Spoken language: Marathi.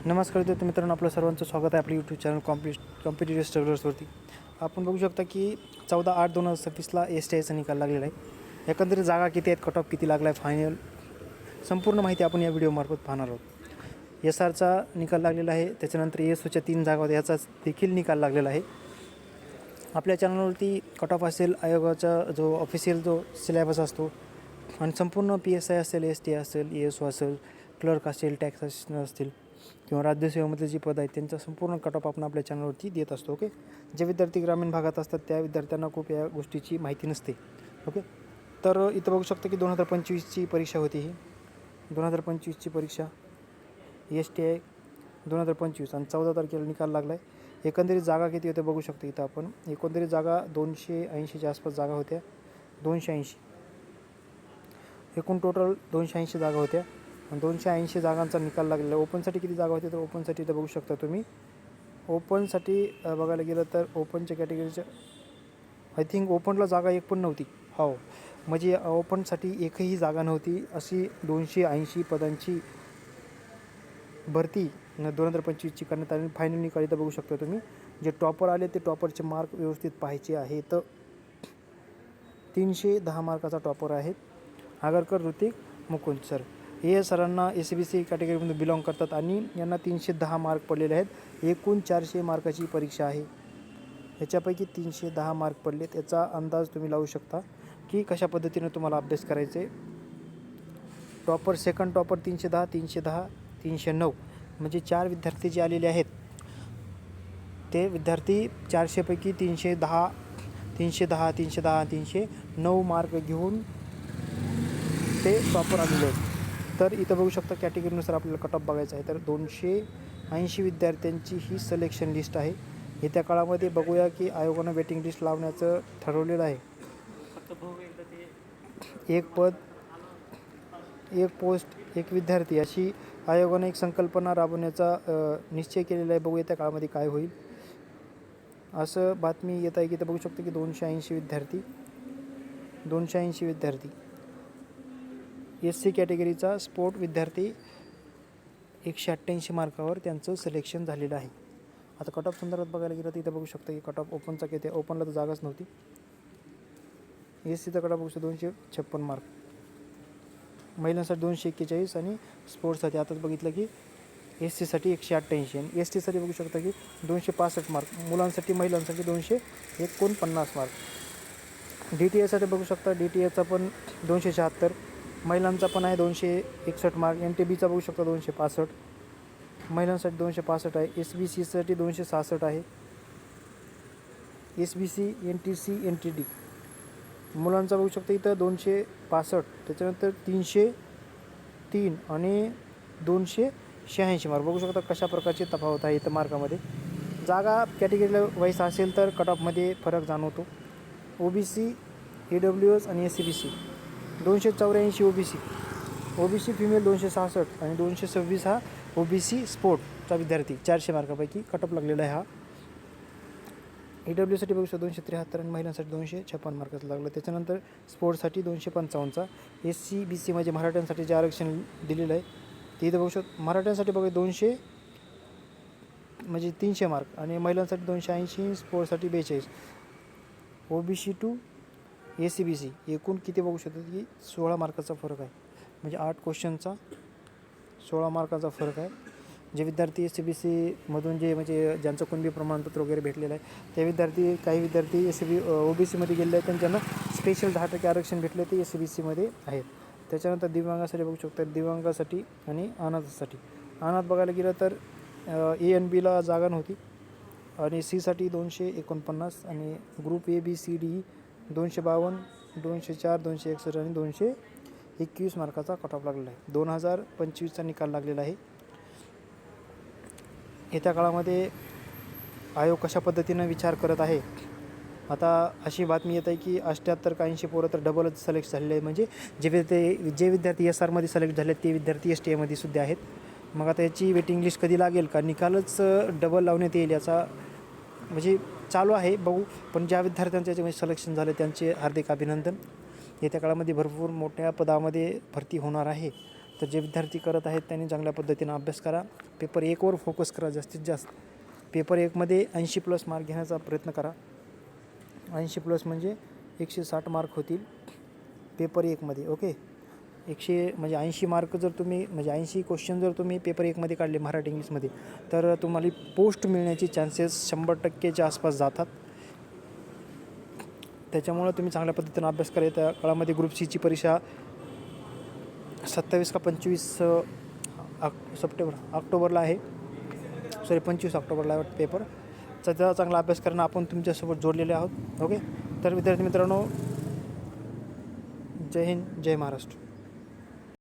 नमस्कार विद्यार्थी मित्रांनो, आपलं सर्वांचं स्वागत आहे आपल्या यूट्यूब चॅनल कॉम्पिटिटिव्ह स्ट्रगलर्सवरती. आपण बघू शकता की 14/8/2026ला STIचा निकाल लागलेला आहे. एकंदरीत जागा किती आहेत, कट ऑफ किती लागला आहे, फायनल संपूर्ण माहिती आपण या व्हिडिओमार्फत पाहणार आहोत. SRचा निकाल लागलेला आहे, त्याच्यानंतर ASOच्या 3 जागा होत्या याचा देखील निकाल लागलेला आहे. आपल्या चॅनलवरती कट ऑफ असेल, आयोगाचा जो ऑफिशियल जो सिलेबस असतो आणि संपूर्ण PSI असेल, STI असेल, ASO असेल, क्लर्क असेल, टॅक्स असिस्टंट असतील किंवा राज्यसेवेमधले जी पद आहेत त्यांचा संपूर्ण कट ऑफ आपण आपल्या चॅनलवरती देत असतो. ओके, जे विद्यार्थी ग्रामीण भागात असतात त्या विद्यार्थ्यांना खूप या गोष्टीची माहिती नसते. ओके, तर इथं बघू शकता की 2025ची परीक्षा होती. ही 2025ची परीक्षा STI 2025 आणि 14 तारखेला निकाल लागला आहे. एकंदरीत जागा किती होत्या बघू शकतो इथं आपण. एकंदरीत जागा 280च्या आसपास जागा होत्या. 280 एकूण टोटल 280 जागा होत्या आणि 280 जागांचा निकाल लागलेला. ओपनसाठी किती जागा होत्या तर ओपनसाठी इथं बघू शकता तुम्ही. ओपनसाठी बघायला गेलं तर ओपनच्या कॅटेगरीच्या आय थिंक ओपनला जागा एक पण नव्हती. हो, म्हणजे ओपनसाठी एकही जागा नव्हती. अशी 280 पदांची भरती 2025ची करण्यात आली. फायनल निकाल इथं बघू शकता तुम्ही. जे टॉपर आले ते टॉपरचे मार्क व्यवस्थित पाहायचे आहेत. 310 मार्काचा टॉपर आहे आगरकर ऋतिक मुकुंद सर. हे सरांना SBC कॅटेगरीमधून बिलॉंग करतात आणि यांना 310 मार्क पडलेले आहेत. एकूण 400 मार्काची परीक्षा आहे. याच्यापैकी 310 मार्क पडले. त्याचा अंदाज तुम्ही लावू शकता की कशा पद्धतीने तुम्हाला अभ्यास करायचे. टॉपर सेकंड टॉपर 310, 310, 309 म्हणजे 4 विद्यार्थी जे आलेले आहेत ते विद्यार्थी 400पैकी 310, 310, 310, 309 मार्क घेऊन ते टॉपर आलेले आहेत. तर इथं बघू शकता कॅटेगरीनुसार आपल्याला कट ऑफ बघायचा आहे. तर 280 विद्यार्थ्यांची ही सिलेक्शन लिस्ट आहे. येत्या काळामध्ये बघूया की आयोगानं वेटिंग लिस्ट लावण्याचं ठरवलेलं आहे. एक पद, एक पोस्ट, एक विद्यार्थी अशी आयोगाने एक संकल्पना राबवण्याचा निश्चय केलेला आहे. बघू येत्या काळामध्ये काय होईल असं बातमी येत आहे की इथं बघू शकतो की 280 विद्यार्थी SC कॅटेगरीचा स्पोर्ट विद्यार्थी 188 मार्कावर त्यांचं सिलेक्शन झालेलं आहे. आता कट ऑफ संदर्भात बघायला गेलं तर इथं बघू शकता की कट ऑफ ओपनचा किती आहे. ओपनला तर जागाच नव्हती. SCचा कट ऑफ बघू शकतो 256 मार्क, महिलांसाठी 241 आणि स्पोर्ट्ससाठी आताच बघितलं की SCसाठी 188 आणि STसाठी बघू शकता की 265 मार्क, मुलांसाठी महिलांसाठी 249 मार्क. DTAसाठी बघू शकता DTAचा पण 276, महिलांचा पण आहे 261 मार्क. NTBचा बघू शकता 265, महिलांसाठी 265 आहे. SBCसाठी 266 आहे. SBC, NTC, NTD मुलांचा बघू शकता इथं 265, त्याच्यानंतर 303 आणि 286 मार्क. बघू शकता कशा प्रकारची तफावत आहे इथं मार्कामध्ये. जागा कॅटेगरीला वाईस असेल तर कट ऑफमध्ये फरक जाणवतो. OBC, EWS आणि SCBC 284 OBC फिमेल 266 आणि 226 हा OBC स्पोर्टचा विद्यार्थी. 400 मार्कापैकी कट ऑफ लागलेला आहे हा. EWसाठी बघू शकता 273 आणि महिलांसाठी 256 मार्काचा लागला. त्याच्यानंतर स्पोर्ट्ससाठी 255चा. SCBC म्हणजे मराठ्यांसाठी जे आरक्षण दिलेलं आहे ते इथं बघू शकतो. मराठ्यांसाठी बघा 200 म्हणजे 300 मार्क आणि महिलांसाठी 280, स्पोर्ट्ससाठी 42. OBC टू SCBC एकूण किती बघू शकतो की 16 मार्काचा फरक आहे. म्हणजे 8 क्वेश्चनचा 16 मार्काचा फरक आहे. जे विद्यार्थी SCBCमधून जे म्हणजे ज्यांचं कुणबी प्रमाणपत्र वगैरे भेटलेलं आहे ते विद्यार्थी, काही विद्यार्थी OBCमध्ये गेलेले आहेत त्यांना स्पेशल 10% आरक्षण भेटले ते SCBCमध्ये आहेत. त्याच्यानंतर दिव्यांगासाठी बघू शकता, दिव्यांगासाठी आणि अनाथासाठी. अनाथ बघायला गेलं तर A आणि Bला जागा नव्हती आणि Cसाठी 249 आणि ग्रुप ABCD 252, 204, 261 आणि 221 मार्काचा कट ऑफ लागलेला आहे. 2025चा निकाल लागलेला आहे. येत्या काळामध्ये आयोग कशा पद्धतीनं विचार करत आहे. आता अशी बातमी येत आहे की 78 का 80 पोरं तर डबलच सिलेक्ट झालेले आहे. म्हणजे जे विद्यार्थी SRमध्ये सिलेक्ट झाले ते विद्यार्थी STIमध्ये सुद्धा आहेत. मग आता याची वेटिंग लिस्ट कधी लागेल का निकालच डबल लावण्यात येईल याचा म्हणजे चालू आहे, बघू. पण ज्या विद्यार्थ्यांचं याच्यामध्ये सिलेक्शन झालं त्यांचे हार्दिक अभिनंदन. येत्या काळामध्ये भरपूर मोठ्या पदामध्ये भरती होणार आहे. तर जे विद्यार्थी करत आहेत त्यांनी चांगल्या पद्धतीनं अभ्यास करा. पेपर 1वर फोकस करा जास्तीत जास्त. पेपर 1मध्ये 80+ मार्क घेण्याचा प्रयत्न करा. 80+ म्हणजे 160 मार्क होतील पेपर 1मध्ये. ओके, 80 मार्क जर तुम्ही 80 क्वेश्चन जर तुम्ही पेपर 1मध्ये काढले मराठी इंग्लिशमध्ये, तर तुम्हाला पोस्ट मिळण्याचे चान्सेस 100%च्या आसपास जातात. त्याच्यामुळं तुम्ही चांगल्या पद्धतीनं अभ्यास करा. त्या काळामध्ये ग्रुप सीची परीक्षा 27 का 25 ऑक्टोबरला आहे. 25 ऑक्टोबरला आहे पेपर. त्याचा चांगला अभ्यास करणं आपण तुमच्यासोबत जोडलेले आहोत. ओके, तर विद्यार्थी मित्रांनो, जय हिंद, जय महाराष्ट्र.